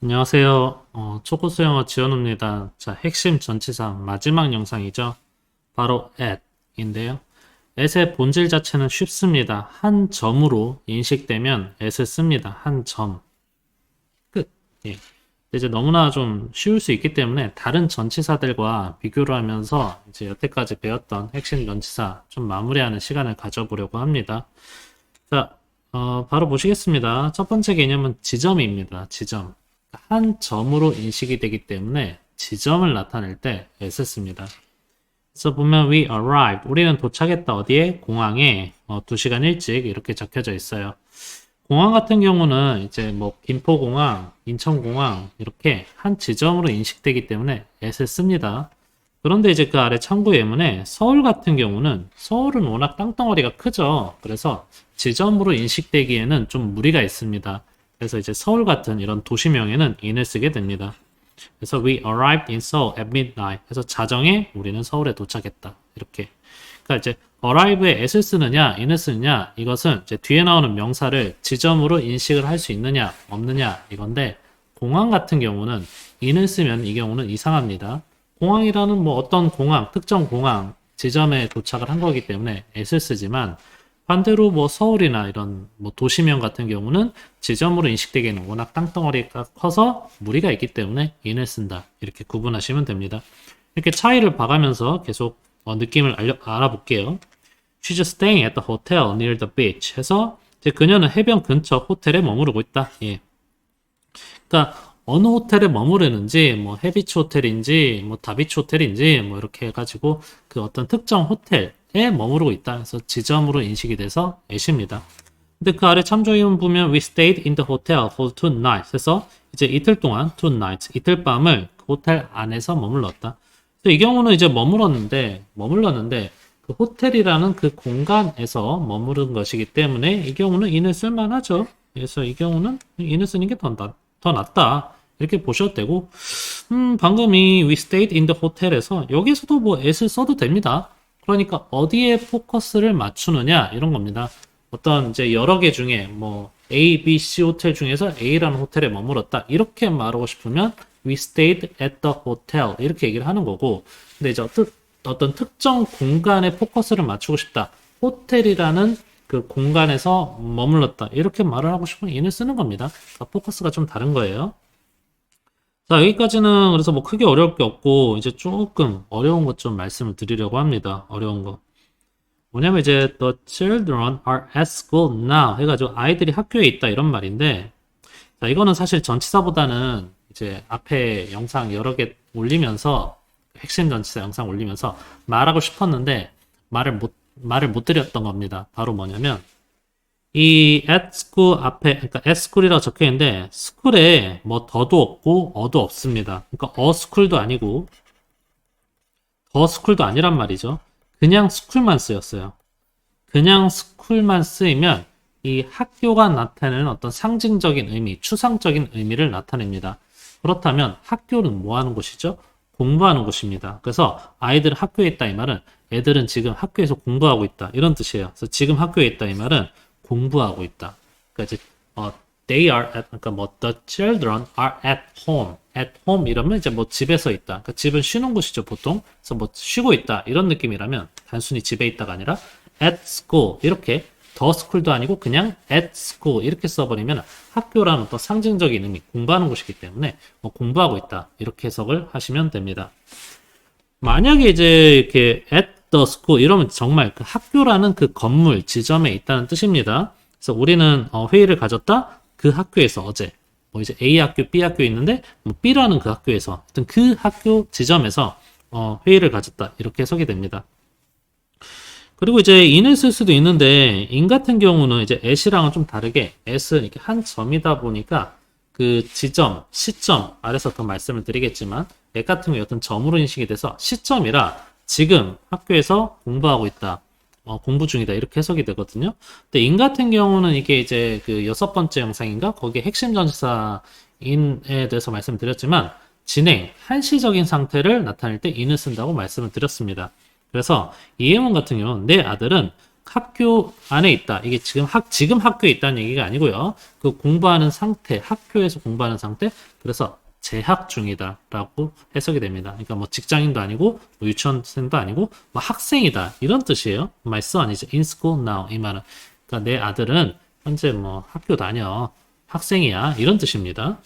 안녕하세요. 초고수 영어 지원우입니다. 자, 핵심 전치사 마지막 영상이죠. 바로 at인데요. at의 본질 자체는 쉽습니다. 한 점으로 인식되면 at을 씁니다. 한 점. 끝. 예. 이제 너무나 좀 쉬울 수 있기 때문에 다른 전치사들과 비교를 하면서 이제 여태까지 배웠던 핵심 전치사 좀 마무리하는 시간을 가져보려고 합니다. 자, 바로 보시겠습니다. 첫 번째 개념은 지점입니다. 지점. 한 점으로 인식이 되기 때문에 지점을 나타낼 때 s 씁니다. 그래서 보면 we arrived. 우리는 도착했다. 어디에? 공항에 2시간 일찍 이렇게 적혀져 있어요. 공항 같은 경우는 이제 뭐 김포공항, 인천공항 이렇게 한 지점으로 인식되기 때문에 s 씁니다. 그런데 이제 그 아래 참고 예문에 서울 같은 경우는 서울은 워낙 땅덩어리가 크죠. 그래서 지점으로 인식되기에는 좀 무리가 있습니다. 그래서 이제 서울 같은 이런 도시명에는 in을 쓰게 됩니다. 그래서 we arrived in Seoul at midnight. 그래서 자정에 우리는 서울에 도착했다. 이렇게. 그러니까 이제 arrive에 s를 쓰느냐, in을 쓰느냐, 이것은 이제 뒤에 나오는 명사를 지점으로 인식을 할 수 있느냐, 없느냐, 이건데, 공항 같은 경우는 in을 쓰면 이 경우는 이상합니다. 공항이라는 뭐 어떤 공항, 특정 공항, 지점에 도착을 한 거기 때문에 s를 쓰지만, 반대로 뭐 서울이나 이런 뭐 도시명 같은 경우는 지점으로 인식되기에는 워낙 땅덩어리가 커서 무리가 있기 때문에 in을 쓴다. 이렇게 구분하시면 됩니다. 이렇게 차이를 봐가면서 계속 느낌을 알아볼게요. She's staying at the hotel near the beach. 해서 이제 그녀는 해변 근처 호텔에 머무르고 있다. 예. 그러니까 어느 호텔에 머무르는지 뭐 해비치 호텔인지 뭐 다비치 호텔인지 뭐 이렇게 해가지고 그 어떤 특정 호텔에 머무르고 있다. 그래서 지점으로 인식이 돼서 at입니다. 근데 그 아래 참조의문 보면 we stayed in the hotel for 2 nights. 그래서 이제 이틀 동안 2 nights 이틀 밤을 그 호텔 안에서 머물렀다. 이 경우는 이제 머물렀는데 그 호텔이라는 그 공간에서 머무른 것이기 때문에 이 경우는 in을 쓸만하죠. 그래서 이 경우는 in을 쓰는 게 더 낫다. 이렇게 보셔도 되고, 방금 이 we stayed in the hotel에서 여기서도 뭐 at을 써도 됩니다. 그러니까 어디에 포커스를 맞추느냐 이런 겁니다. 어떤 이제 여러 개 중에 뭐 A, B, C 호텔 중에서 A라는 호텔에 머물렀다. 이렇게 말하고 싶으면 we stayed at the hotel 이렇게 얘기를 하는 거고, 근데 이제 어떤 특정 공간에 포커스를 맞추고 싶다. 호텔이라는 그 공간에서 머물렀다. 이렇게 말을 하고 싶으면 in을 쓰는 겁니다. 그러니까 포커스가 좀 다른 거예요. 자, 여기까지는 그래서 뭐 크게 어려울 게 없고, 이제 조금 어려운 것 좀 말씀을 드리려고 합니다. 어려운 거. 뭐냐면 이제 the children are at school now 해가지고 아이들이 학교에 있다 이런 말인데, 자, 이거는 사실 전치사보다는 이제 앞에 영상 여러 개 올리면서 핵심 전치사 영상 올리면서 말하고 싶었는데 말을 못 드렸던 겁니다. 바로 뭐냐면 이 at school 앞에 그러니까 at school이라고 적혀 있는데 school에 뭐 더도 없고 어도 없습니다. 그러니까 a school도 아니고 the school도 아니란 말이죠. 그냥 school만 쓰였어요. 그냥 school만 쓰이면 이 학교가 나타내는 어떤 상징적인 의미, 추상적인 의미를 나타냅니다. 그렇다면 학교는 뭐 하는 곳이죠? 공부하는 곳입니다. 그래서 아이들은 학교에 있다 이 말은 애들은 지금 학교에서 공부하고 있다 이런 뜻이에요. 그래서 지금 학교에 있다 이 말은 공부하고 있다. 그러니까 이제 they are at 그러니까 뭐 the children are at home. at home 이러면 이제 뭐 집에서 있다. 그러니까 집은 쉬는 곳이죠 보통. 그래서 뭐 쉬고 있다 이런 느낌이라면 단순히 집에 있다가 아니라 at school 이렇게 the school도 아니고 그냥 at school 이렇게 써버리면 학교라는 또 상징적인 의미 공부하는 곳이기 때문에 뭐 공부하고 있다 이렇게 해석을 하시면 됩니다. 만약에 이제 이렇게 at the school 이러면 정말 그 학교라는 그 건물 지점에 있다는 뜻입니다. 그래서 우리는 회의를 가졌다 그 학교에서 어제 뭐 이제 A 학교 B 학교 있는데 뭐 B라는 그 학교에서 하여튼 그 학교 지점에서 회의를 가졌다 이렇게 해석이 됩니다. 그리고 이제 in을 쓸 수도 있는데 in 같은 경우는 이제 at이랑은 좀 다르게 at은 이렇게 한 점이다 보니까 그 지점, 시점 아래서 더 말씀을 드리겠지만 at 같은 경우 어떤 점으로 인식이 돼서 시점이라 지금 학교에서 공부하고 있다. 공부 중이다. 이렇게 해석이 되거든요. 근데 in 같은 경우는 이게 이제 그 6번째 영상인가? 거기에 핵심 전치사 in에 대해서 말씀드렸지만 진행, 한시적인 상태를 나타낼 때 in을 쓴다고 말씀을 드렸습니다. 그래서 이 예문 같은 경우는 내 아들은 학교 안에 있다. 이게 지금 학교에 있다는 얘기가 아니고요. 그 공부하는 상태, 학교에서 공부하는 상태. 그래서 재학 중이다라고 해석이 됩니다. 그러니까 뭐 직장인도 아니고 뭐 유치원생도 아니고 뭐 학생이다 이런 뜻이에요. My son is in school now 이 말은 그러니까 내 아들은 현재 뭐 학교 다녀 학생이야 이런 뜻입니다.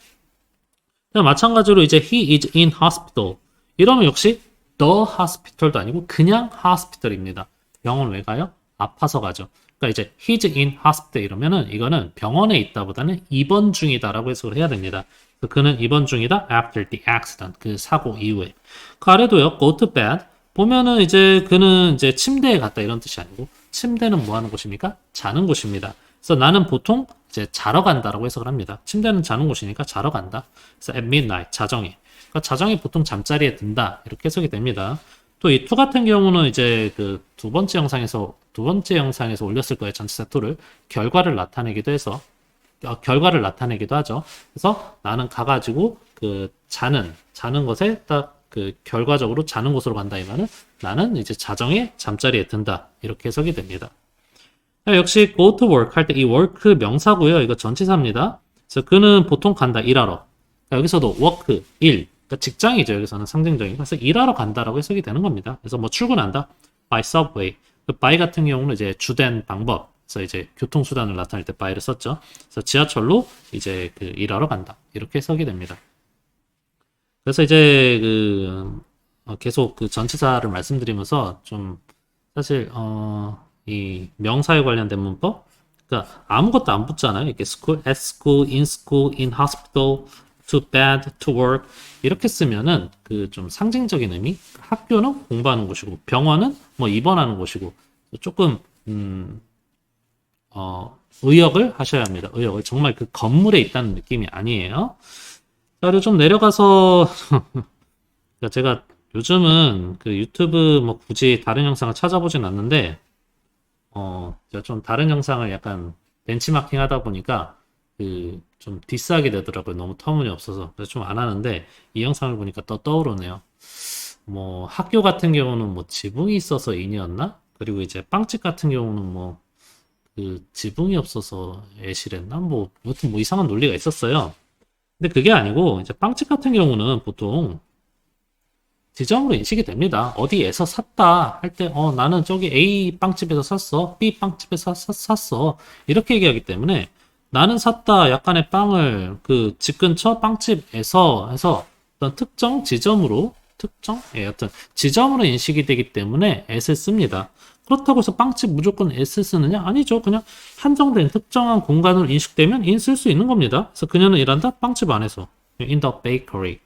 마찬가지로 이제 he is in hospital 이러면 역시 the hospital도 아니고 그냥 hospital입니다. 병원 왜 가요? 아파서 가죠. 그러니까 이제 he's in hospital 이러면은 이거는 병원에 있다보다는 입원 중이다라고 해석을 해야 됩니다. 그는 입원 중이다 after the accident 그 사고 이후에. 그 아래도요 go to bed 보면은 이제 그는 이제 침대에 갔다 이런 뜻이 아니고 침대는 뭐 하는 곳입니까? 자는 곳입니다. 그래서 나는 보통 이제 자러 간다라고 해석을 합니다. 침대는 자는 곳이니까 자러 간다. 그래서 at midnight 자정에. 그러니까 자정에 보통 잠자리에 든다 이렇게 해석이 됩니다. 또 이 to 같은 경우는 이제 그 두 번째 영상에서 올렸을 거예요. 전치사 to를 결과를 나타내기도 해서 결과를 나타내기도 하죠. 그래서 나는 가가지고 그 자는 것에 딱 그 결과적으로 자는 곳으로 간다 이 말은 나는 이제 자정에 잠자리에 든다 이렇게 해석이 됩니다. 역시 go to work 할 때 이 work 명사고요. 이거 전치사입니다. 그래서 그는 보통 간다 일하러. 여기서도 work 일 그러니까 직장이죠. 여기서는 상징적인. 그래서 일하러 간다라고 해석이 되는 겁니다. 그래서 뭐 출근한다 by subway. 그 by 같은 경우는 이제 주된 방법. 그래서 이제 교통수단을 나타낼 때 by를 썼죠. 그래서 지하철로 이제 그 일하러 간다. 이렇게 해석이 됩니다. 그래서 이제 그 계속 그 전치사를 말씀드리면서 좀 사실 이 명사에 관련된 문법 그러니까 아무것도 안 붙잖아요. 이렇게 school, at school, in school, in hospital, to bed, to work 이렇게 쓰면은 그 좀 상징적인 의미 학교는 공부하는 곳이고 병원은 뭐 입원하는 곳이고 조금 의역을 하셔야 합니다. 의역을 정말 그 건물에 있다는 느낌이 아니에요. 자, 그리고 좀 내려가서 제가 요즘은 그 유튜브 뭐 굳이 다른 영상을 찾아보진 않는데 제가 좀 다른 영상을 약간 벤치마킹 하다 보니까 그 좀 디스하게 되더라고요. 너무 터무니없어서. 그래서 좀 안 하는데 이 영상을 보니까 또 떠오르네요. 뭐 학교 같은 경우는 뭐 지붕이 있어서 인이었나? 그리고 이제 빵집 같은 경우는 뭐 그 지붕이 없어서 애실했나? 뭐 아무튼 뭐 이상한 논리가 있었어요. 근데 그게 아니고 이제 빵집 같은 경우는 보통 지점으로 인식이 됩니다. 어디에서 샀다 할 때, 나는 저기 A 빵집에서 샀어. B 빵집에서 샀어. 이렇게 얘기하기 때문에 나는 샀다 약간의 빵을 그 집 근처 빵집에서 해서 어떤 특정 지점으로, 어떤 지점으로 인식이 되기 때문에 S를 씁니다. 그렇다고 해서 빵집 무조건 S 쓰느냐? 아니죠. 그냥 한정된 특정한 공간으로 인식되면 in 쓸 수 있는 겁니다. 그래서 그녀는 일한다? 빵집 안에서. In the bakery.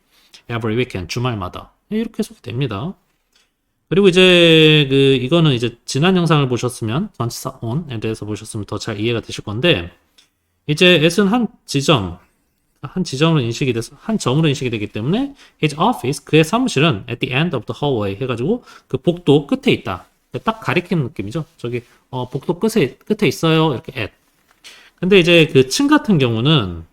Every weekend. 주말마다. 이렇게 해석이 됩니다. 그리고 이제 이거는 이제 지난 영상을 보셨으면 전치사 on에 대해서 보셨으면 더 잘 이해가 되실 건데 이제 S는 한 지점으로 인식이 돼서 한 점으로 인식이 되기 때문에 his office 그의 사무실은 at the end of the hallway 해가지고 그 복도 끝에 있다. 딱 가리키는 느낌이죠. 저기 복도 끝에 있어요. 이렇게 at. 근데 이제 그 층 같은 경우는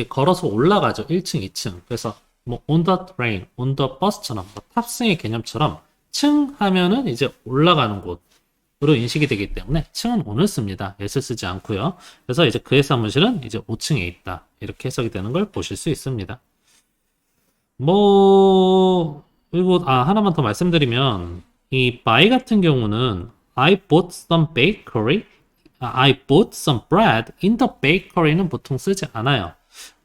걸어서 올라가죠. 1층, 2층. 그래서 뭐 on the train, on the bus처럼 뭐 탑승의 개념처럼 층 하면은 이제 올라가는 곳으로 인식이 되기 때문에 층은 on을 씁니다. s를 쓰지 않고요. 그래서 이제 그의 사무실은 이제 5층에 있다. 이렇게 해석이 되는 걸 보실 수 있습니다. 뭐 그리고 하나만 더 말씀드리면 이 buy 같은 경우는 I bought some bakery, I bought some bread in the bakery는 보통 쓰지 않아요.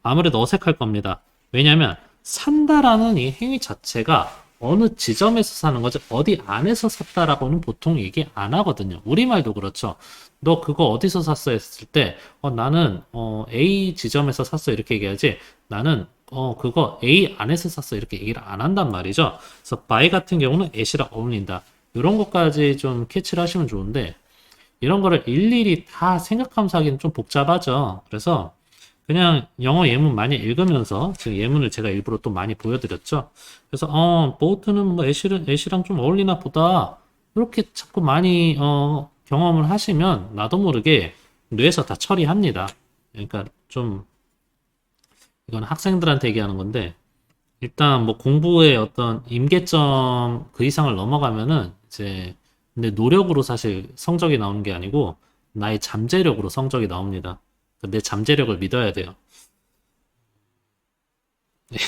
아무래도 어색할 겁니다. 왜냐하면 산다라는 이 행위 자체가 어느 지점에서 사는 거지 어디 안에서 샀다라고는 보통 얘기 안 하거든요. 우리말도 그렇죠. 너 그거 어디서 샀어 했을 때 나는 A 지점에서 샀어 이렇게 얘기하지 나는 그거 A 안에서 샀어 이렇게 얘기를 안 한단 말이죠. 그래서 by 같은 경우는 at이랑 어울린다. 이런 것까지 좀 캐치를 하시면 좋은데 이런 거를 일일이 다 생각하면서 하기는 좀 복잡하죠. 그래서 그냥 영어 예문 많이 읽으면서 지금 예문을 제가 일부러 또 많이 보여드렸죠. 그래서 보트는 뭐 애쉬랑 좀 어울리나 보다 이렇게 자꾸 많이 경험을 하시면 나도 모르게 뇌에서 다 처리합니다. 그러니까 좀 이건 학생들한테 얘기하는 건데 일단 뭐 공부의 어떤 임계점 그 이상을 넘어가면은 이제 근데 노력으로 사실 성적이 나오는 게 아니고 나의 잠재력으로 성적이 나옵니다. 내 잠재력을 믿어야 돼요.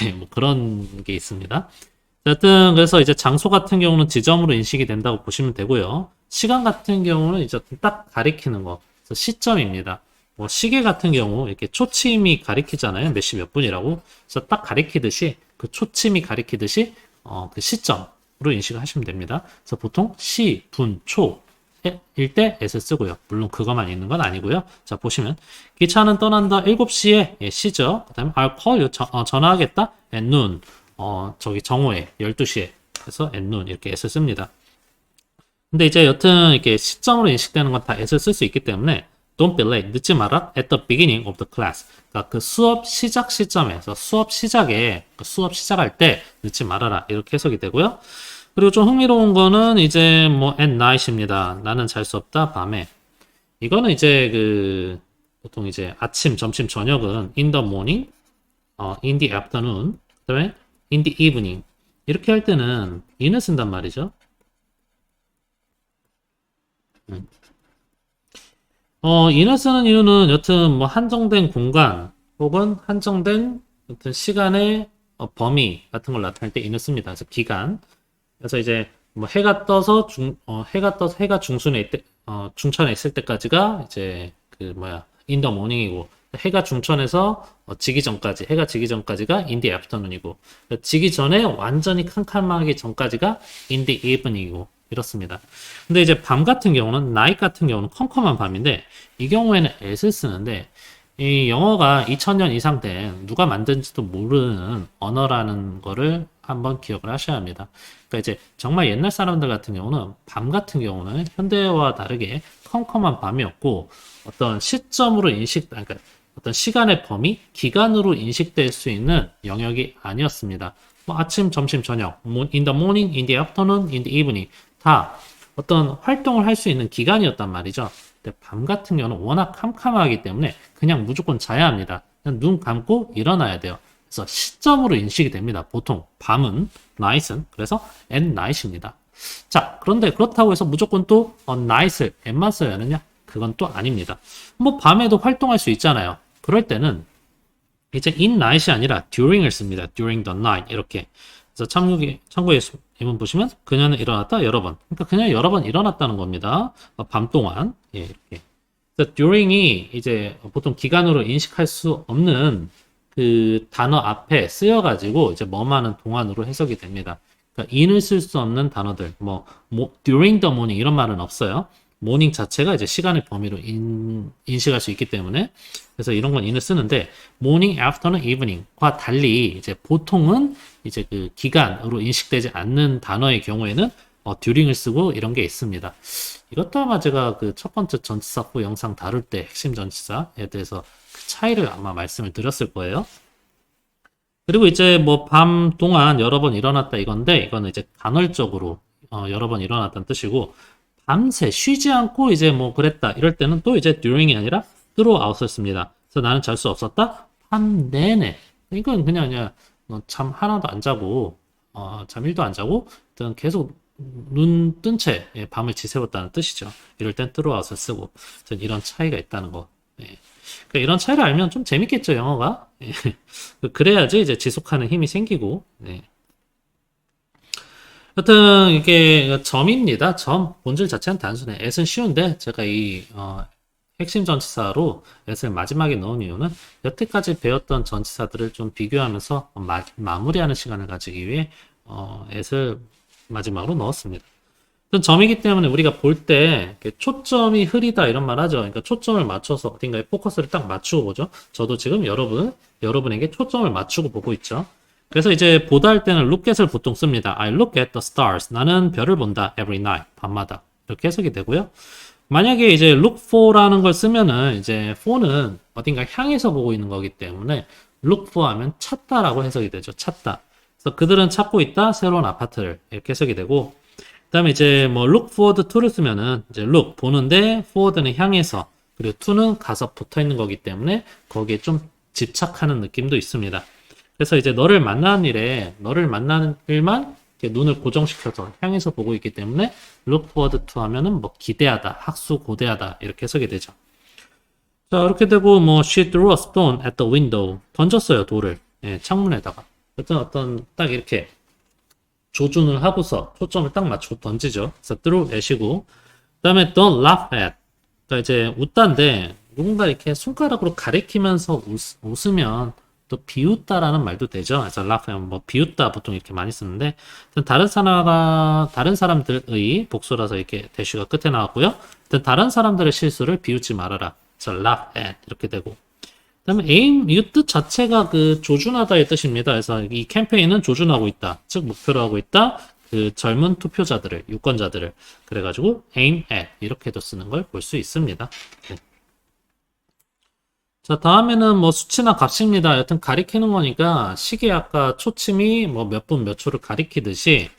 예, 뭐 그런 게 있습니다. 어쨌든 그래서 이제 장소 같은 경우는 지점으로 인식이 된다고 보시면 되고요. 시간 같은 경우는 이제 딱 가리키는 거. 그래서 시점입니다. 뭐 시계 같은 경우 이렇게 초침이 가리키잖아요. 몇 시 몇 분이라고. 그래서 딱 가리키듯이 그 초침이 가리키듯이 그 시점으로 인식을 하시면 됩니다. 그래서 보통 시, 분, 초 일 때 s 쓰고요. 물론 그것만 있는 건 아니고요. 자 보시면 기차는 떠난다 7시에 예, 시죠. 그 다음에 I'll call you 전화하겠다 at noon 저기 정오에 12시에 그래서 at noon 이렇게 s 씁니다. 근데 이제 여튼 이렇게 시점으로 인식되는 건 다 s 쓸 수 있기 때문에 don't be late 늦지 마라 at the beginning of the class 그러니까 그 수업 시작 시점에서 수업 시작에 수업 시작할 때 늦지 말아라 이렇게 해석이 되고요. 그리고 좀 흥미로운 거는 이제 뭐 at night입니다. 나는 잘 수 없다 밤에. 이거는 이제 그 보통 이제 아침, 점심, 저녁은 in the morning, in the afternoon, 그다음에 in the evening 이렇게 할 때는 in을 쓴단 말이죠. in을 쓰는 이유는 여튼 뭐 한정된 공간 혹은 한정된 어떤 시간의 범위 같은 걸 나타낼 때 in을 씁니다. 그래서 기간. 그래서 이제 뭐 해가 떠서 해가 중순에 중천에 있을 때까지가 이제 그 뭐야 in the morning이고 해가 중천에서 지기 전까지 해가 지기 전까지가 in the afternoon이고 지기 전에 완전히 캄캄하기 전까지가 in the evening이고 이렇습니다. 근데 이제 밤 같은 경우는 night 같은 경우는 컴컴한 밤인데 이 경우에는 s를 쓰는데 이 영어가 2000년 이상 된 누가 만든지도 모르는 언어라는 거를 한번 기억을 하셔야 합니다. 그러니까 이제 정말 옛날 사람들 같은 경우는 밤 같은 경우는 현대와 다르게 컴컴한 밤이었고 어떤 시점으로 그러니까 어떤 시간의 범위, 기간으로 인식될 수 있는 영역이 아니었습니다. 뭐 아침, 점심, 저녁, in the morning, in the afternoon, in the evening 다 어떤 활동을 할 수 있는 기간이었단 말이죠. 근데 밤 같은 경우는 워낙 캄캄하기 때문에 그냥 무조건 자야 합니다. 그냥 눈 감고 일어나야 돼요. 그래서 시점으로 인식이 됩니다. 보통 밤은 night은 그래서 at night입니다. 자, 그런데 그렇다고 해서 무조건 또 night을 at만 써야 하느냐? 그건 또 아닙니다. 뭐 밤에도 활동할 수 있잖아요. 그럴 때는 이제 in night이 아니라 during을 씁니다. during the night 이렇게. 그래서 참고에 이문 보시면 그녀는 일어났다 여러 번. 그러니까 그녀는 여러 번 일어났다는 겁니다. 밤 동안 예, 이렇게. 그래서 during이 이제 보통 기간으로 인식할 수 없는 그 단어 앞에 쓰여가지고 이제 뭐하는 동안으로 해석이 됩니다. 그러니까 in을 쓸 수 없는 단어들, 뭐 during the morning 이런 말은 없어요. morning 자체가 이제 시간의 범위로 인식할 수 있기 때문에 그래서 이런 건 in을 쓰는데 morning, afternoon, evening과 달리 이제 보통은 이제 그 기간으로 인식되지 않는 단어의 경우에는 during을 쓰고 이런 게 있습니다. 이것도 아마 제가 그 첫 번째 전치사후 영상 다룰 때 핵심 전치사에 대해서 그 차이를 아마 말씀을 드렸을 거예요. 그리고 이제 뭐 밤 동안 여러 번 일어났다 이건데 이거는 이제 간헐적으로 여러 번 일어났다는 뜻이고 밤새 쉬지 않고 이제 뭐 그랬다 이럴 때는 또 이제 during이 아니라 throughout을 씁니다. 그래서 나는 잘 수 없었다 밤 내내 이건 그냥 잠 하나도 안 자고 잠 1도 안 자고 일단 계속 눈 뜬 채 밤을 지새웠다는 뜻이죠. 이럴 땐 throughout을 쓰고 이런 차이가 있다는 거. 예. 그러니까 이런 차이를 알면 좀 재밌겠죠, 영어가. 예. 그래야지 이제 지속하는 힘이 생기고. 예. 여튼 이게 점입니다. 점 본질 자체는 단순해. at은 쉬운데 제가 이 핵심 전치사로 at을 마지막에 넣은 이유는 여태까지 배웠던 전치사들을 좀 비교하면서 마무리하는 시간을 가지기 위해 at을 마지막으로 넣었습니다. 점이기 때문에 우리가 볼 때 초점이 흐리다 이런 말 하죠. 그러니까 초점을 맞춰서 어딘가에 포커스를 딱 맞추고 보죠. 저도 지금 여러분에게 초점을 맞추고 보고 있죠. 그래서 이제 보다 할 때는 look at을 보통 씁니다. I look at the stars. 나는 별을 본다. Every night. 밤마다. 이렇게 해석이 되고요. 만약에 이제 look for라는 걸 쓰면은 이제 for는 어딘가 향해서 보고 있는 거기 때문에 look for 하면 찾다라고 해석이 되죠. 찾다. 그래서 그들은 찾고 있다. 새로운 아파트를. 이렇게 해석이 되고 그 다음에 이제 뭐 look forward to를 쓰면은 이제 look 보는데 forward는 향해서 그리고 to는 가서 붙어 있는 거기 때문에 거기에 좀 집착하는 느낌도 있습니다. 그래서 이제 너를 만나는 일만 이렇게 눈을 고정시켜서 향해서 보고 있기 때문에 look forward to 하면은 뭐 기대하다, 학수고대하다 이렇게 해석이 되죠. 자, 이렇게 되고 뭐 she threw a stone at the window. 던졌어요, 돌을. 예, 창문에다가. 어떤 딱 이렇게 조준을 하고서 초점을 딱 맞추고 던지죠. 그래서 throw at이고. 그다음에 don't laugh at. 그러니까 이제 웃다인데 누군가 이렇게 손가락으로 가리키면서 웃으면 또 비웃다라는 말도 되죠. 그래서 laugh 뭐 비웃다 보통 이렇게 많이 쓰는데 다른 사람들의 복수라서 이렇게 대쉬가 끝에 나왔고요. 다른 사람들의 실수를 비웃지 말아라. 그래서 laugh at 이렇게 되고. 그다음에 aim 이 뜻 자체가 그 조준하다의 뜻입니다. 그래서 이 캠페인은 조준하고 있다. 즉 목표로 하고 있다. 그 젊은 투표자들을 유권자들을 그래가지고 aim at 이렇게도 쓰는 걸 볼 수 있습니다. 네. 자, 다음에는 뭐 수치나 값입니다. 여튼 가리키는 거니까 시계 아까 초침이 뭐 몇 분 몇 초를 가리키듯이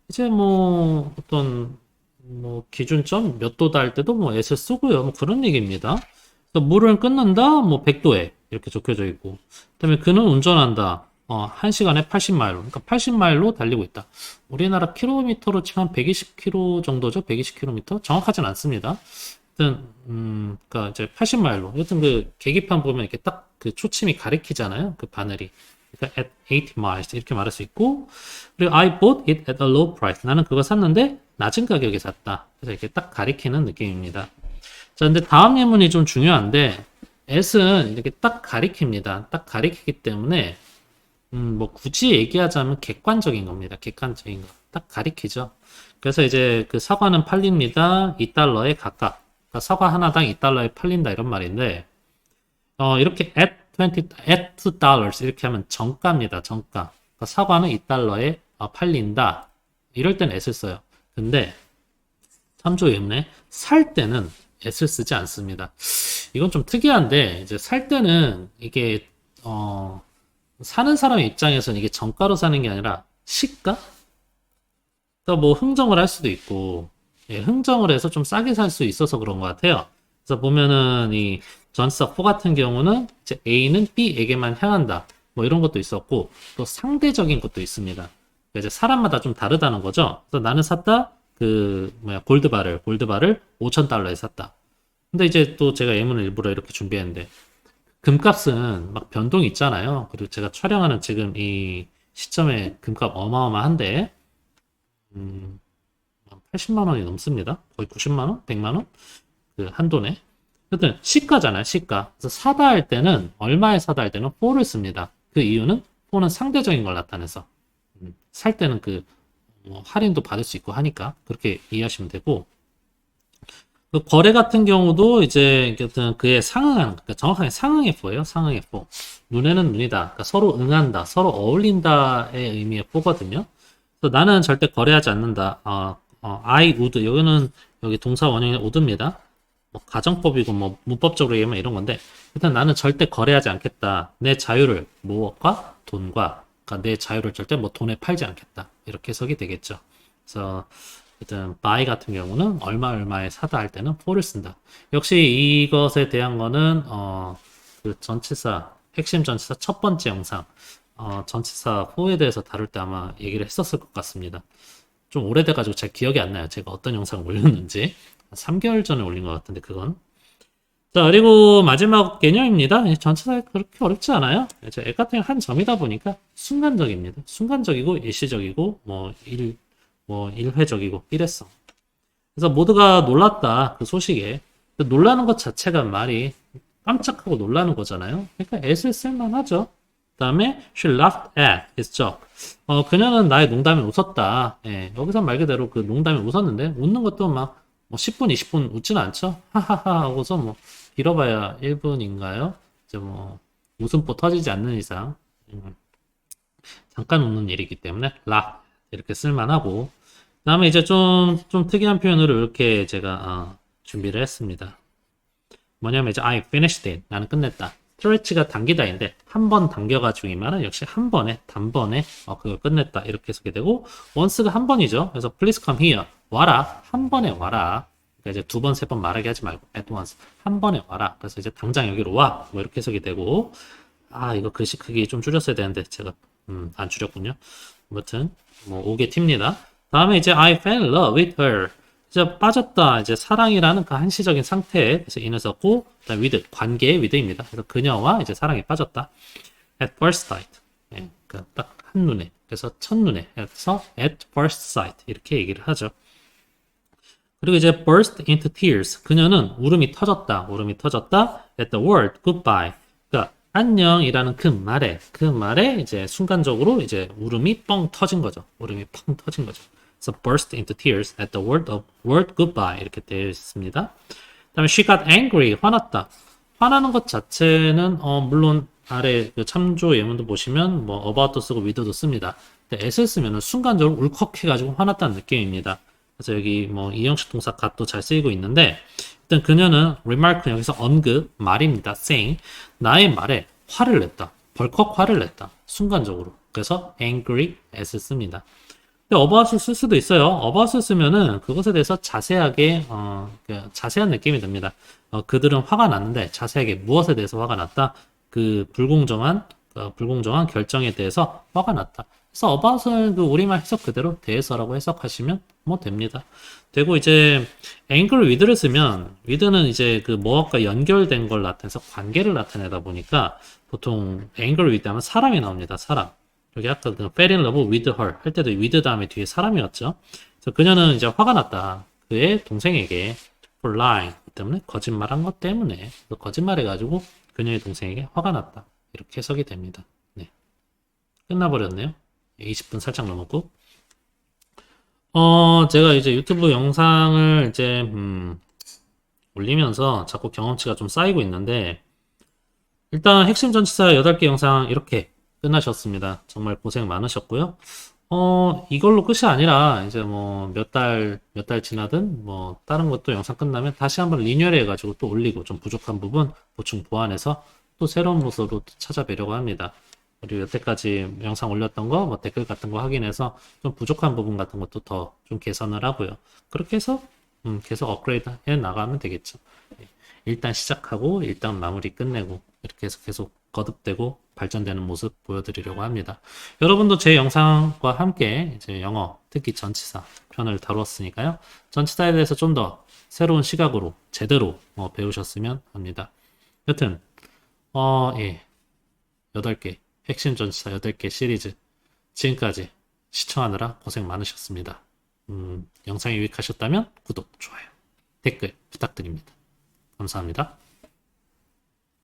이제 뭐 어떤 뭐 기준점 몇 도다 할 때도 뭐 s를 쓰고요. 뭐 그런 얘기입니다. 그래서 물을 끊는다 뭐 100도에 이렇게 적혀져 있고 그다음에 그는 운전한다 1시간에 80마일로 그러니까 80마일로 달리고 있다. 우리나라 킬로미터로 치면 120km 정도죠. 120km 정확하진 않습니다. 그러니까 이제 80마일로. 여튼 그 계기판 보면 이렇게 딱 그 초침이 가리키잖아요. 그 바늘이. 그러니까 at 80 miles 이렇게 말할 수 있고 그리고 I bought it at a low price. 나는 그거 샀는데 낮은 가격에 샀다. 그래서 이렇게 딱 가리키는 느낌입니다. 자, 근데 다음 예문이 좀 중요한데 at은 이렇게 딱 가리킵니다. 딱 가리키기 때문에 뭐 굳이 얘기하자면 객관적인 겁니다. 객관적인 거. 딱 가리키죠. 그래서 이제 그 사과는 팔립니다. 2달러에 각각. 그러니까 사과 하나당 2달러에 팔린다 이런 말인데 이렇게 at $2 이렇게 하면 정가입니다. 정가. 그러니까 사과는 2달러에 팔린다. 이럴 땐 s를 써요. 근데 참조 예문에 살 때는 s를 쓰지 않습니다. 이건 좀 특이한데 이제 살 때는 이게 사는 사람의 입장에서는 이게 정가로 사는 게 아니라 시가? 그러니까 뭐 흥정을 할 수도 있고 예, 흥정을 해서 좀 싸게 살 수 있어서 그런 것 같아요. 그래서 보면은 이 전치사 for 같은 경우는 이제 A는 B에게만 향한다. 뭐 이런 것도 있었고 또 상대적인 것도 있습니다. 그러니까 이제 사람마다 좀 다르다는 거죠. 그래서 나는 샀다 그 뭐야 골드바를 5,000달러에 샀다. 근데 이제 또 제가 예문을 일부러 이렇게 준비했는데 금값은 막 변동이 있잖아요. 그리고 제가 촬영하는 지금 이 시점에 금값 어마어마한데 80만 원이 넘습니다. 거의 90만 원, 100만 원? 그 한돈에. 하여튼 시가잖아요, 시가. 그래서 사다 할 때는 얼마에 사다 할 때는 for를 씁니다. 그 이유는 for는 상대적인 걸 나타내서 살 때는 뭐 할인도 받을 수 있고 하니까 그렇게 이해하시면 되고 그 거래 같은 경우도 이제 그에 상응하는 그러니까 정확하게 상응의 for예요. 상응의 for. 눈에는 눈이다. 그러니까 서로 응한다, 서로 어울린다의 의미의 for거든요. 그래서 나는 절대 거래하지 않는다. I would 여기는 여기 동사 원형의 would입니다. 뭐 가정법이고 뭐 문법적으로 얘기하면 이런 건데 일단 나는 절대 거래하지 않겠다. 내 자유를 무엇과 돈과 그러니까 내 자유를 절대 뭐 돈에 팔지 않겠다. 이렇게 해석이 되겠죠. 그래서 일단 buy 같은 경우는 얼마에 사다 할 때는 for를 쓴다. 역시 이것에 대한 거는 그 전치사 핵심 전치사 첫 번째 영상 전치사 for에 대해서 다룰 때 아마 얘기를 했었을 것 같습니다. 좀 오래돼가지고 잘 기억이 안 나요. 제가 어떤 영상을 올렸는지 3개월 전에 올린 것 같은데 그건. 자, 그리고 마지막 개념입니다. 전치사 그렇게 어렵지 않아요. 애 같은 한 점이다 보니까 순간적입니다. 순간적이고 일시적이고 뭐 일회적이고 일회성. 그래서 모두가 놀랐다 그 소식에. 놀라는 것 자체가 말이 깜짝하고 놀라는 거잖아요. 그러니까 at을 쓸만하죠. 그 다음에 she laughed at his joke. 그녀는 나의 농담에 웃었다. 예, 여기서 말 그대로 그 농담에 웃었는데 웃는 것도 막 뭐 10분, 20분 웃지는 않죠. 하하하 하고서 뭐 길어봐야 1분인가요? 이제 뭐 웃음보 터지지 않는 이상 잠깐 웃는 일이기 때문에 laugh 이렇게 쓸만하고 그 다음에 이제 좀 특이한 표현으로 이렇게 제가 준비를 했습니다. 뭐냐면 이제 I finished it. 나는 끝냈다. 스트레치가 당기다인데 한 번 당겨가지고 이 말은 역시 한 번에 단번에 그걸 끝냈다 이렇게 해석이 되고 once가 한 번이죠. 그래서 please come here 와라 한 번에 와라. 그러니까 이제 두 번 세 번 말하게 하지 말고 at once 한 번에 와라. 그래서 이제 당장 여기로 와 뭐 이렇게 해석이 되고 이거 글씨 크기 좀 줄였어야 되는데 제가 안 줄였군요. 아무튼 뭐 5개 팁니다. 다음에 이제 I fell in love with her. 이제 빠졌다. 이제 사랑이라는 그 한시적인 상태에 그래서 인을 썼고 그다음 with 관계의 with입니다. 그래서 그녀와 이제 사랑에 빠졌다. At first sight. 예, 그러니까 딱 한눈에. 그래서 첫눈에. 그래서 at first sight 이렇게 얘기를 하죠. 그리고 이제 burst into tears. 그녀는 울음이 터졌다. 울음이 터졌다. At the word goodbye. 그러니까 안녕이라는 그 말에 이제 순간적으로 이제 울음이 뻥 터진 거죠. 울음이 펑 터진 거죠. 그래서 burst into tears at the word goodbye 이렇게 되어 있습니다. 그다음에 she got angry. 화났다. 화나는 것 자체는 물론 아래 그 참조 예문도 보시면 뭐 about도 쓰고 with도 씁니다. 근데 at을 쓰면은 순간적으로 울컥해가지고 화났다는 느낌입니다. 그래서 여기 뭐 이형식 동사 gat도 잘 쓰이고 있는데 일단 그녀는 remark 여기서 언급 말입니다. saying 나의 말에 화를 냈다. 벌컥 화를 냈다. 순간적으로. 그래서 angry at을 씁니다. 근데 about을 쓸 수도 있어요. about을 쓰면은 그것에 대해서 자세하게 자세한 느낌이 듭니다. 그들은 화가 났는데 자세하게 무엇에 대해서 화가 났다. 그 불공정한 결정에 대해서 화가 났다. 그래서 about을 그 우리말 해석 그대로 대해서라고 해석하시면 뭐 됩니다. 되고 이제 angry with를 쓰면 with는 이제 그 뭐가 연결된 걸 나타내서 관계를 나타내다 보니까 보통 angry with 하면 사람이 나옵니다. 사람. 여기 아까 그 fell in love with her 할 때도 with 다음에 뒤에 사람이었죠. 그래서 그녀는 이제 화가 났다. 그의 동생에게 for lying 때문에 거짓말한 것 때문에 거짓말해가지고 그녀의 동생에게 화가 났다. 이렇게 해석이 됩니다. 네. 끝나버렸네요. 20분 살짝 넘었고. 제가 이제 유튜브 영상을 이제, 올리면서 자꾸 경험치가 좀 쌓이고 있는데, 일단 핵심 전치사 8개 영상 이렇게 끝나셨습니다. 정말 고생 많으셨고요. 이걸로 끝이 아니라, 이제 뭐, 몇 달 지나든, 뭐, 다른 것도 영상 끝나면 다시 한번 리뉴얼 해가지고 또 올리고, 좀 부족한 부분 보충 보완해서 또 새로운 모습으로 찾아뵈려고 합니다. 그리고 여태까지 영상 올렸던 거, 뭐 댓글 같은 거 확인해서 좀 부족한 부분 같은 것도 더 좀 개선을 하고요. 그렇게 해서 계속 업그레이드 해 나가면 되겠죠. 예. 일단 시작하고 일단 마무리 끝내고 이렇게 해서 계속 거듭되고 발전되는 모습 보여드리려고 합니다. 여러분도 제 영상과 함께 이제 영어, 특히 전치사 편을 다루었으니까요. 전치사에 대해서 좀 더 새로운 시각으로 제대로 배우셨으면 합니다. 여튼 예. 8개 핵심 전치사 8개 시리즈 지금까지 시청하느라 고생 많으셨습니다. 영상이 유익하셨다면 구독, 좋아요, 댓글 부탁드립니다. 감사합니다.